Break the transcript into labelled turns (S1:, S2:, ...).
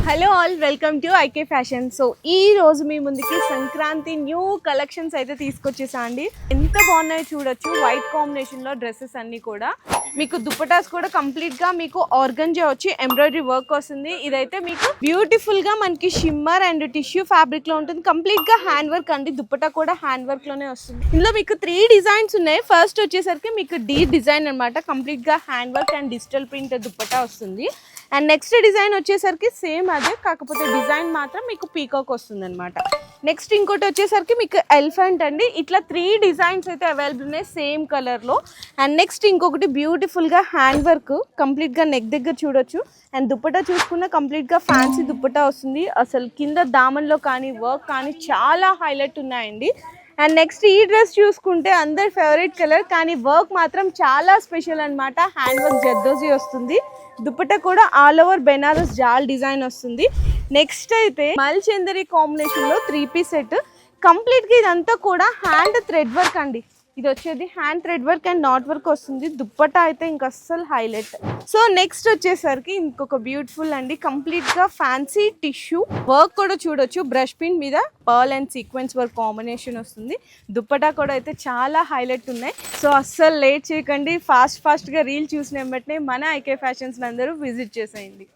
S1: Hello all, welcome to IK fashion. So ఈ రోజు మీ ముందుకి సంక్రాంతి న్యూ కలెక్షన్స్ అయితే తీసుకొచ్చేసా అండి. ఎంత బాగున్నాయో చూడొచ్చు. వైట్ కాంబినేషన్లో డ్రెస్సెస్ అన్నీ కూడా మీకు దుపటాస్ కూడా కంప్లీట్గా మీకు ఆర్గంజా వచ్చి ఎంబ్రాయిడరీ వర్క్ వస్తుంది. ఇదైతే మీకు బ్యూటిఫుల్గా మనకి షిమ్మర్ అండ్ టిష్యూ ఫ్యాబ్రిక్లో ఉంటుంది. కంప్లీట్గా హ్యాండ్ వర్క్ అండి. దుపటా కూడా హ్యాండ్ వర్క్లోనే వస్తుంది. ఇందులో మీకు 3 డిజైన్స్ ఉన్నాయి. ఫస్ట్ వచ్చేసరికి మీకు డీ డిజైన్ అనమాట. కంప్లీట్గా hand work and digital print dupatta వస్తుంది. అండ్ నెక్స్ట్ డిజైన్ వచ్చేసరికి సేమ్ అదే, కాకపోతే డిజైన్ మాత్రం మీకు పీకాక్ వస్తుంది అనమాట. నెక్స్ట్ ఇంకోటి వచ్చేసరికి మీకు ఎలిఫెంట్ అండి. ఇట్లా 3 డిజైన్స్ అయితే అవైలబుల్ ఉన్నాయి సేమ్ కలర్లో. అండ్ నెక్స్ట్ ఇంకొకటి బ్యూటిఫుల్గా హ్యాండ్ వర్క్ కంప్లీట్గా నెక్ దగ్గర చూడొచ్చు. అండ్ దుప్పటా చూసుకున్న కంప్లీట్గా ఫ్యాన్సీ దుప్పటా వస్తుంది. అసలు కింద దామన్లో కానీ వర్క్ కానీ చాలా హైలైట్ ఉన్నాయండి. అండ్ నెక్స్ట్ ఈ డ్రెస్ చూసుకుంటే అందరి ఫేవరెట్ కలర్, కానీ వర్క్ మాత్రం చాలా స్పెషల్ అనమాట. హ్యాండ్ వర్క్ జర్దోజీ వస్తుంది. దుపట్టా కూడా ఆల్ ఓవర్ బెనారస్ జాల్ డిజైన్ వస్తుంది. నెక్స్ట్ అయితే మల్చందరి కాంబినేషన్లో 3 పీస్ సెట్. కంప్లీట్గా ఇదంతా కూడా హ్యాండ్ థ్రెడ్ వర్క్ అండి. ఇది వచ్చేది hand thread work and not work వస్తుంది. దుప్పట్టా అయితే ఇంక అస్సలు హైలైట్. సో నెక్స్ట్ వచ్చేసరికి ఇంకొక బ్యూటిఫుల్ అండి. కంప్లీట్గా ఫ్యాన్సీ టిష్యూ వర్క్ కూడా చూడొచ్చు. బ్రష్ పిన్ మీద pearl and sequence work combination వస్తుంది. దుప్పట్టా కూడా అయితే చాలా హైలైట్ ఉన్నాయి. సో అస్సలు లేట్ చేయకండి, ఫాస్ట్గా రీల్ చూసిన వెంటనే మన ఐకే ఫ్యాషన్స్ అందరూ విజిట్ చేసేయండి.